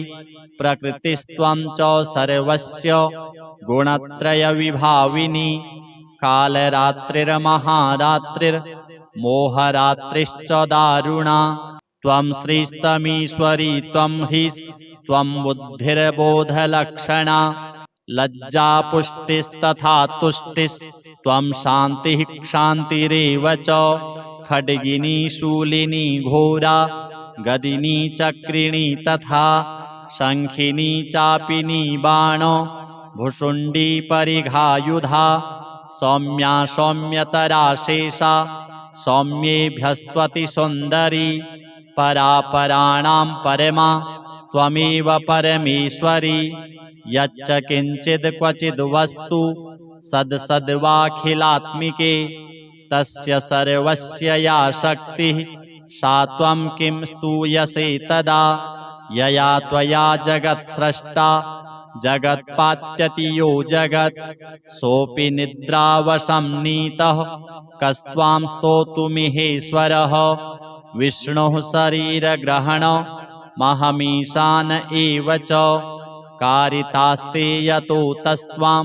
प्रकृतिस्त्वं च सर्वस्य गुणत्रयविभाविनी कालरात्रिर्महारात्रिर्मोहरात्रिश्च दारुणा त्वं श्रीस्तमीश्वरी त्वं ह्रीः त्वं बुद्धिर्बोधलक्षणा लज्जापुष्टिस्तथा तुष्टिस्त्वं शान्तिः क्षान्तिरेव च खड्गिनी शूलिनी घोरा गदिनी चक्रिणी तथा शङ्खिनी चापिनी बाण भुषुण्डी परिघायुधा सौम्या सौम्यतरा शेषा सौम्येभ्यस्त्वति सुन्दरी परापराणां परमा त्वमेव परमेश्वरी यच्च किञ्चिद् क्वचिद् वस्तु सद्सद्वाखिलात्मिके तस्य सर्वस्य या शक्तिः सा त्वं किं स्तूयसे तदा यया त्वया जगत्स्रष्टा जगत्पात्यति यो जगत् सोऽपि निद्रावशं नीतः कस्त्वां स्तोतुमिहेश्वरः विष्णुः शरीरग्रहण महमीशान एव च कारितास्ते यतो तस्त्वां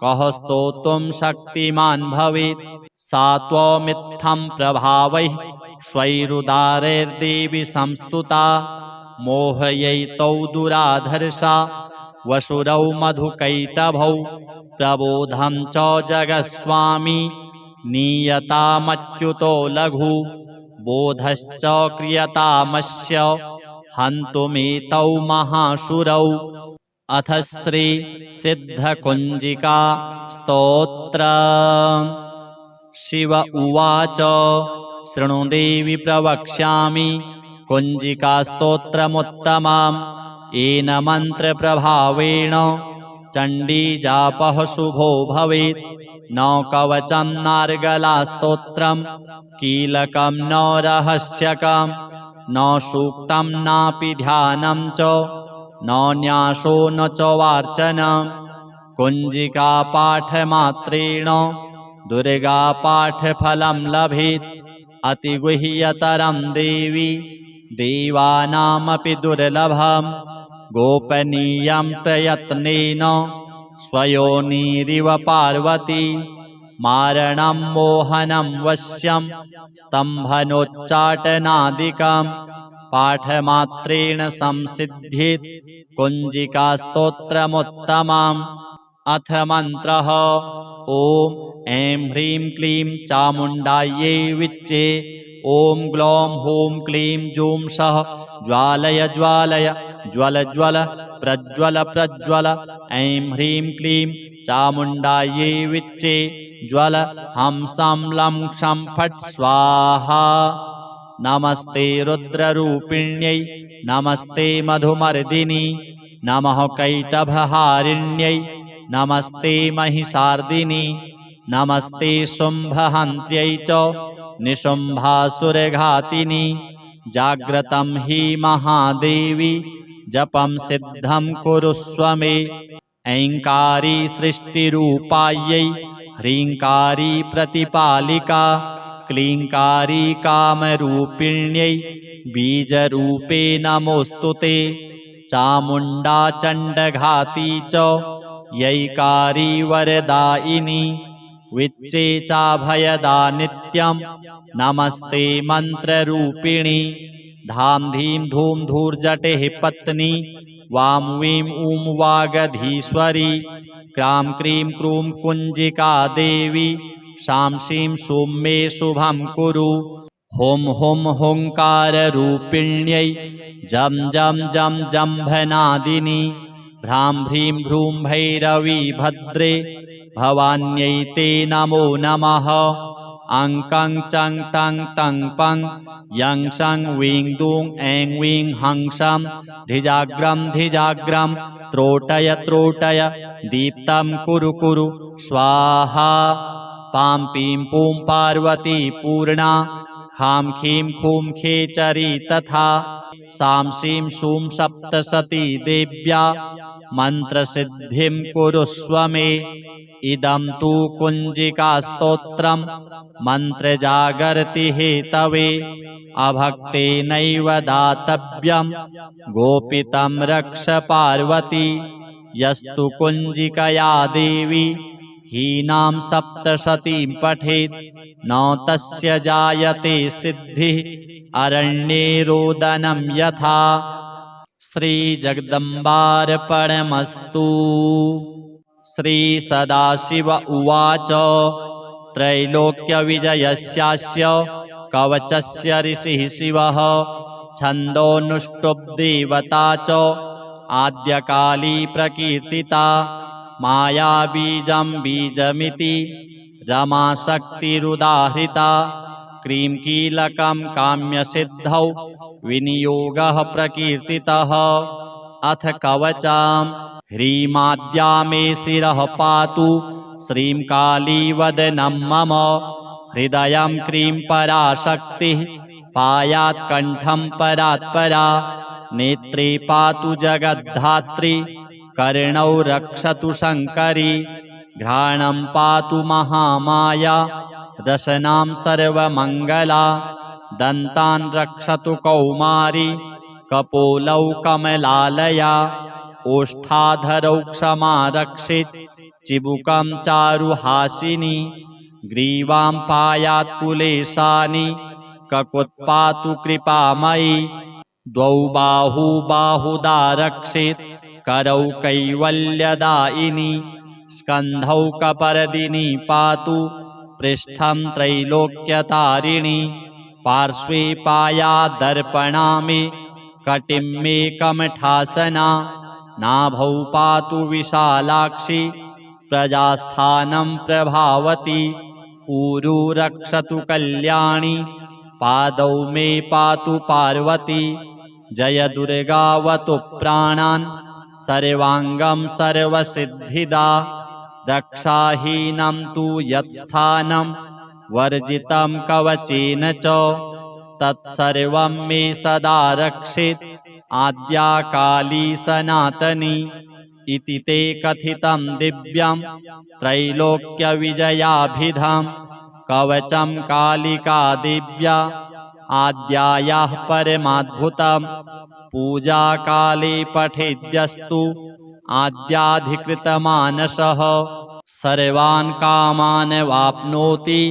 कः स्तोतुं शक्तिमान् भवेत् सा त्वमित्थं प्रभावैः स्वैरुदारैर्देवि संस्तुता मोहयैतौ दुराधर्षा वसुरौ मधुकैटभौ प्रबोधं च जगत्स्वामी नीयतामच्युतो लघु बोधश्च क्रियतामस्य हन्तुमेतौ महासुरौ अथ श्री सिद्धकुञ्जिका स्तोत्र शिव उवाच शृणु देवि प्रवक्ष्यामि कुञ्जिकास्तोत्रमुत्तमम् येन मन्त्रप्रभावेण चण्डीजापः शुभो भवेत् न कवचं नार्गलास्तोत्रं कीलकं न रहस्यकं न सूक्तं नापि ध्यानं च न न्यासो न च वार्चनं कुञ्जिकापाठमात्रेण दुर्गापाठफलं लभेत् अतिगुह्यतरं देवी देवानामपि दुर्लभं गोपनीयं प्रयत्नेन स्वयोनिरिव पार्वती मारणं मोहनं वश्यं स्तम्भनोच्चाटनादिकं पाठमात्रेण संसिद्ध्येत् कुञ्जिकास्तोत्रमुत्तमम् अथ मन्त्रः ॐ ऐं ह्रीं क्लीं चामुण्डायै विच्चे ॐ ग्लौं हूं क्लीं जूं सः ज्वालय ज्वालय ज्वल ज्वल प्रज्वल प्रज्वल ऐं ह्रीं क्लीं चामुण्डायै विच्चे ज्वल हं सं लं क्षं फट् स्वाहा नमस्ते रुद्ररूपिण्यै नमस्ते मधुमर्दिनी नमः कैटभहारिण्यै नमस्ते महिषार्दिनी नमस्ते शुम्भहन्त्यै च निशुम्भासुरघातिनी जाग्रतं हि महादेवी जपं सिद्धं कुरुष्व मे ऐङ्कारी सृष्टिरूपायै ह्रीङ्कारी प्रतिपालिका क्लीङ्कारी कामरूपिण्यै बीजरूपे नमोऽस्तु ते चामुण्डा चण्डघाती च यैकारी वरदायिनी विच्चे चाभयदा नित्यं नमस्ते मन्त्ररूपिणी धाम धीं धूम धूर्जटेः पत्नी वां वीं ऊं वागधीश्वरी क्रां क्रीं क्रूं कुञ्जिका देवी शां शीं शूं मे शुभं कुरु हुं हुं हुङ्काररूपिण्यै जं जं जं जम्भनादिनी भ्रां भ्रीं भ्रूं भैरवी भद्रे भवान्यै ते नमो नमः अङ्कं चं तं तं पं यं शं वीं दूं ऐं वीं हंसं धिजाग्रं धिजाग्रं त्रोटय त्रोटय दीप्तं कुरु कुरु स्वाहा पां पीं पूं पार्वती पूर्णा खां खीं खूं खेचरी तथा सां शीं शूं सप्तशती देव्या मन्त्रसिद्धिं कुरुष्व मे इदं तु कुञ्जिकास्तोत्रं मन्त्रजागर्ति हेतवे अभक्तेनैव दातव्यं गोपितं रक्ष पार्वती यस्तु कुञ्जिकया देवी हीनां सप्तशतीं पठेत् न तस्य जायते सिद्धिः अरण्ये रोदनं यथा श्रीजगदम्बार्पणमस्तु। श्रीसदाशिव उवाच त्रैलोक्यविजयस्यास्य कवचस्य ऋषिः शिवः छन्दोऽनुष्टुप् देवता च आद्यकाली प्रकीर्तिता मायाबीजं बीजमिति रमाशक्तिरुदाहृता क्रीं कीलकं काम्यसिद्धौ विनियोगः प्रकीर्तितः अथ कवचां ह्रीमाद्या मे शिरः पातु श्रीं काली वदनं मम हृदयं क्रीं पराशक्तिः पायात् कण्ठं परात्परा नेत्रे पातु जगद्धात्री कर्णौ रक्षतु शङ्करी घ्राणं पातु महामाया रसनां सर्वमङ्गला दन्तान् रक्षतु कौमारी कपोलौ कमलालया ओष्ठाधरौ क्षमा रक्षित चिबुकं चारुहासिनी ग्रीवां पायात् कुलेशानि ककुत्पातु कृपामयी द्वौ बाहू बाहुदा रक्षित करौ कैवल्यदायिनी स्कन्धौ कपर्दिनी पातु पृष्ठं त्रैलोक्यतारिणी पार्श्वे पायादर्पणा मे कटिं मे कमठासना नाभौ पातु विशालाक्षी प्रजास्थानं प्रभावती ऊरू रक्षतु कल्याणी पादौ मे पातु पार्वती जय दुर्गावतु प्राणान् सर्वाङ्गं सर्वसिद्धिदा रक्षाहीनं तु यत्स्थानं वर्जितं कवचेन च तत्सर्वं मे सदा रक्षित आद्या काली सनातनी इति ते कथितं दिव्यं त्रैलोक्यविजयाभिधं कवचं कालिका दिव्या आद्यायाः परमाद्भुतं पूजा काले पठेद्यस्तु आद्याधिकृतमानसः सर्वान् कामान् वाप्नोति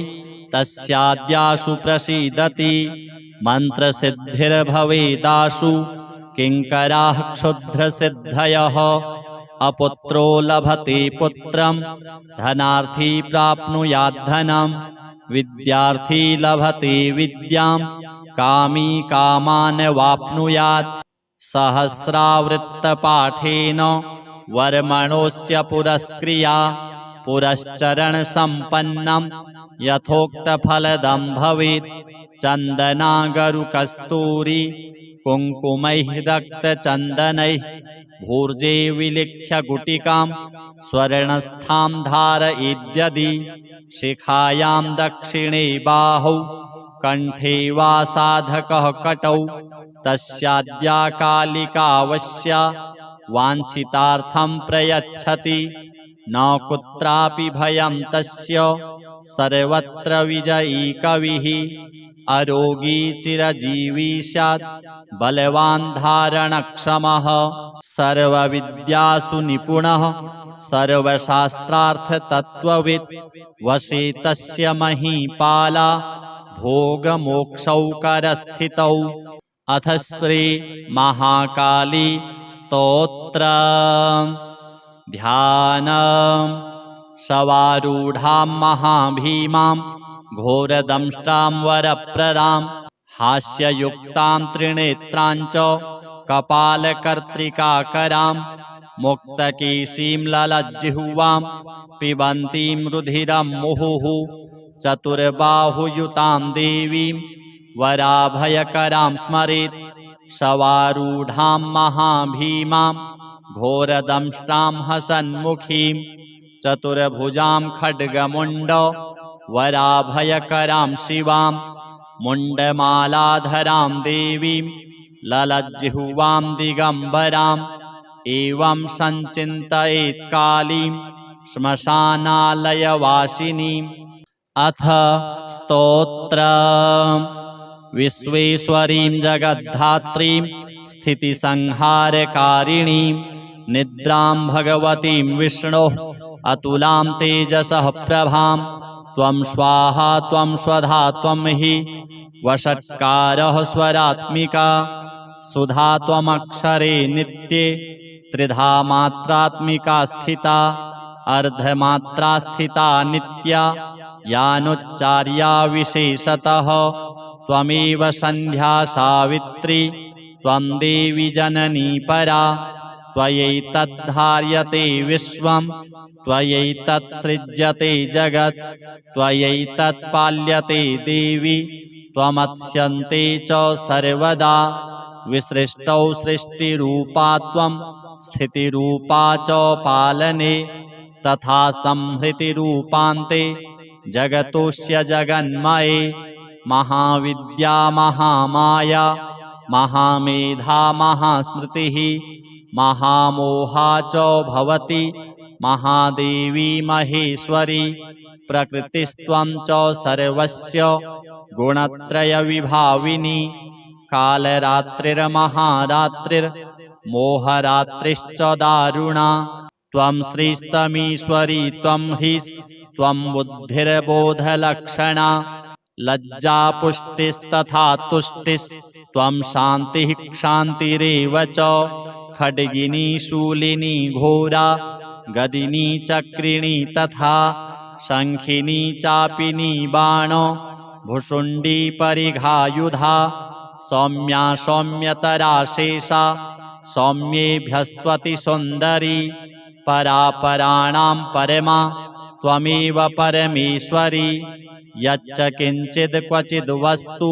तस्याद्यासु प्रसीदति मन्त्रसिद्धिर्भवेदासु किङ्कराः क्षुद्रसिद्धयः अपुत्रो लभते पुत्रं धनार्थी प्राप्नुयाद्धनं विद्यार्थी लभते विद्यां कामी कामान् वाप्नुयात् सहस्रावृत्तपाठेन वर्मणोऽस्य पुरस्क्रिया पुरश्चरणसम्पन्नं यथोक्तफलदं भवेत् चन्दनागरुकस्तूरी कुङ्कुमैः रक्तचन्दनैः भूर्जे विलिख्य गुटिकां स्वर्णस्थां धारयेद्यदि शिखायां दक्षिणे बाहौ कण्ठे वा साधकः कटौ तस्याद्या कालिकावश्या वाञ्छितार्थं प्रयच्छति न कुत्रापि भयं तस्य सर्वत्र विजयी कविः अरोगी चिरजीवी स्यात् बलवान् धारणक्षमः सर्वविद्यासु निपुणः सर्वशास्त्रार्थतत्त्ववित् वशे तस्य महीपाला भोगमोक्षौकरस्थितौ अथ श्री महाकाली स्तोत्रम् ध्यानम् शवारूढां महाभीमां घोरदंष्ट्रां वरप्रदां हास्ययुक्तां त्रिनेत्रां च कपालकर्त्रिकाकरां मुक्तकेशीं ललज्जिह्वां पिबन्तीं रुधिरं मुहुः चतुर्बाहुयुतां देवीं वराभयकरां स्मरेत् शवारूढां महाभीमां घोरदंष्ट्रां हसन्मुखीं चतुर्भुजां खड्गमुण्ड वराभयकरां शिवां मुण्डमालाधरां देवीं ललज्जिह्वां दिगम्बराम् एवं सञ्चिन्तयेत् कालीं श्मशानालयवासिनीम् अथ स्तोत्रम् विश्वेश्वरीं जगद्धात्रीं स्थितिसंहारकारिणीं निद्रां भगवतीं विष्णोः अतुलां तेजसः प्रभां त्वं स्वाहा त्वं स्वधा त्वं हि वषट्कारः स्वरात्मिका सुधा त्वमक्षरे नित्ये त्रिधा मात्रात्मिका स्थिता अर्धमात्रा स्थिता नित्या यानुच्चार्या विशेषतः त्वमेव सन्ध्या सावित्री त्वं देवी जननी परा त्वयैतद्धार्यते विश्वं त्वयैतत्सृज्यते जगत् त्वयैतत्पाल्यते देवी त्वमत्स्यन्ते च सर्वदा विसृष्टौ सृष्टिरूपा त्वं स्थितिरूपा च पालने तथा संहृतिरूपान्ते जगतोऽस्य जगन्मये महाविद्या महामाया महामेधा महास्मृतिः महामोहा च भवति महादेवी महेश्वरी प्रकृतिस्त्वं च सर्वस्य गुणत्रयविभाविनी कालरात्रिर्महारात्रिर्मोहरात्रिश्च दारुणा त्वं श्रीस्तमीश्वरी त्वं ह्रीस्त्वं बुद्धिर्बोधलक्षणा लज्जा पुष्टिस्तथा तुष्टिस्त्वं शान्तिः क्षान्तिरेव च खड्गिनी शूलिनी घोरा गदिनी चक्रिणी तथा शङ्खिनी चापिनी बाण भुषुण्डी परिघायुधा सौम्या सौम्यतरा शेषा सौम्येभ्यस्त्वति सुन्दरी परापराणां परमा त्वमेव परमेश्वरी यच्च किञ्चित् क्वचिद् वस्तु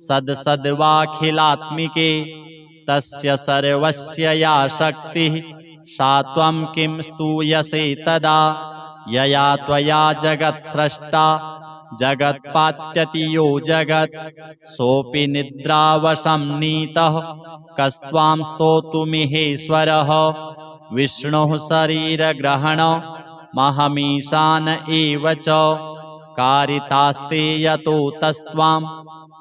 सद्सद्वाखिलात्मिके तस्य सर्वस्य या शक्तिः सा त्वं किं स्तूयसे तदा यया त्वया जगत्स्रष्टा जगत्पात्यति यो जगत् सोऽपि निद्रावशं नीतः कस्त्वां स्तोतुमिहेश्वरः विष्णुः शरीरग्रहण महमीशान एव च कारितास्ते यतो तस्त्वां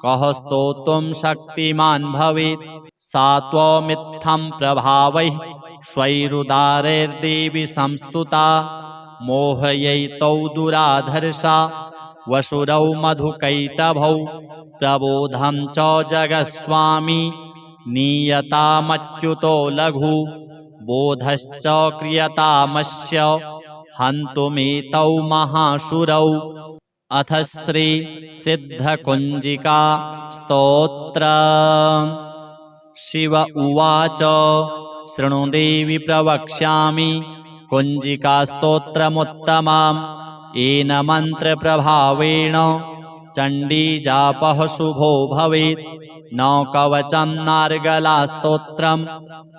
कः स्तोतुं शक्तिमान् भवेत् सा त्वमित्थं प्रभावैः स्वैरुदारैर्देवि संस्तुता मोहयैतौ दुराधर्षा वसुरौ मधुकैटभौ प्रबोधं च जगत्स्वामी नीयतामच्युतो लघु बोधश्च क्रियतामस्य हन्तुमेतौ महाशुरौ अथ श्री सिद्धकुञ्जिका स्तोत्र शिव उवाच शृणु देवि प्रवक्ष्यामि कुञ्जिकास्तोत्रमुत्तमम् येन मन्त्रप्रभावेण चण्डीजापः शुभो भवेत् न कवचं नार्गलास्तोत्रं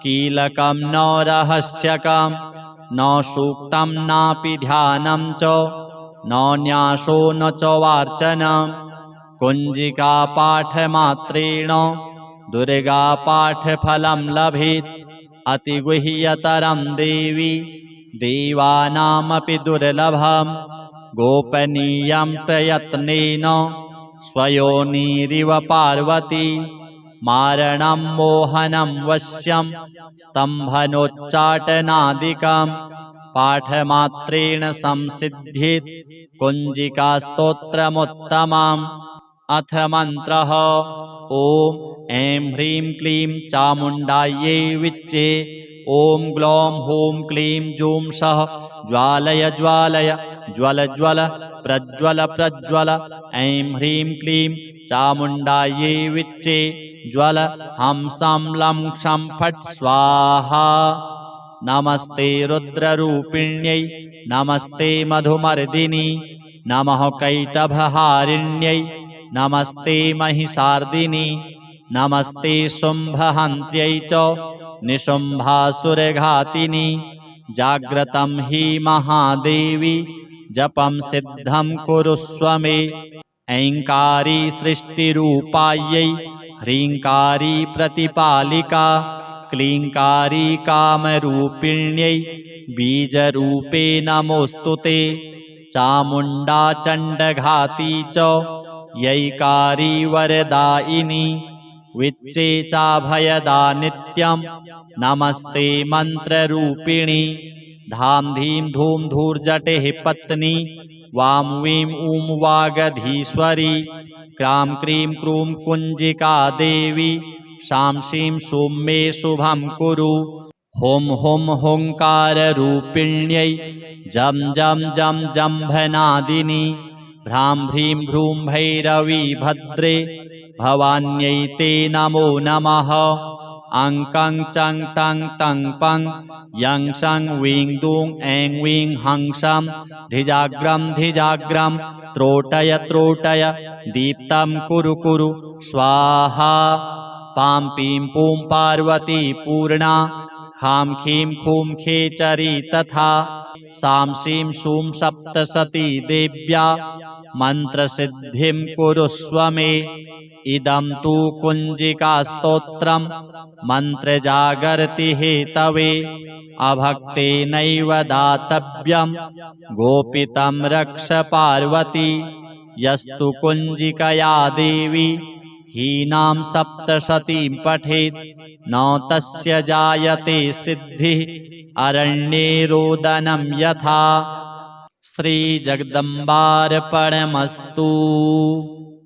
कीलकं न रहस्यकं न सूक्तं नापि ध्यानं च न न्यासो न च वार्चनं कुञ्जिकापाठमात्रेण दुर्गापाठफलं लभेत् अतिगुह्यतरं देवी देवानामपि दुर्लभं गोपनीयं प्रयत्नेन स्वयोनिरिव पार्वती मारणं मोहनं वश्यं स्तम्भनोच्चाटनादिकं पाठमात्रेण संसिद्ध्येत् कुञ्जिकास्तोत्रमुत्तमम् अथ मन्त्रः ॐ ऐं ह्रीं क्लीं चामुण्डायै विच्चे ॐ ग्लौं हूं क्लीं जूं सः ज्वालय ज्वालय ज्वल ज्वल प्रज्वल प्रज्वल ऐं ह्रीं क्लीं चामुण्डायै विच्चे ज्वल हं सं लं क्षं फट् स्वाहा नमस्ते रुद्ररूपिण्यै नमस्ते मधुमर्दिनी नमः कैटभहारिण्यै नमस्ते महिषार्दिनी नमस्ते शुम्भहन्त्यै च निशुम्भासुरघातिनी जाग्रतं हि महादेवी जपं सिद्धं कुरुष्व मे ऐङ्कारी सृष्टिरूपायै ह्रीङ्कारी प्रतिपालिका क्लीङ्कारी कामरूपिण्यै बीजरूपे नमोऽस्तु ते चामुण्डा चण्डघाती च यैकारी वरदायिनी विच्चे चाभयदा नित्यं नमस्ते मन्त्ररूपिणी धाम धीं धूम धूर्जटेः पत्नी वां वीं ऊं वागधीश्वरी क्रां क्रीं क्रूं कुञ्जिका देवी शां शीं शूं मे शुभं कुरु हुं हुं हुङ्काररूपिण्यै जं जं जं जम्भनादिनी भ्रां ह्रीं भ्रूं भैरवी भद्रे भवान्यै ते नमो नमः अंकं चं तं तं पं यं शं वीं दूं ऐं वीं हं शं धिजाग्रं त्रोटय दीप्तं कुरु स्वाहा पां पीं पूं पार्वती पूर्णा खां खीं खूं खेचरी तथा सां सीं सूं सप्तसती देव्या मन्त्रसिद्धिं कुरुष्व मे। इदं तु कुञ्जिकास्तोत्रं मन्त्रजागर्ति हेतवे अभक्तेनैव दातव्यं गोपितं रक्ष पार्वती। यस्तु कुञ्जिकया देवी हीनां सप्तशतीं पठेत् न तस्य जायते सिद्धिः अरण्ये रोदनं यथा। श्रीजगदम्बार्पणमस्तु।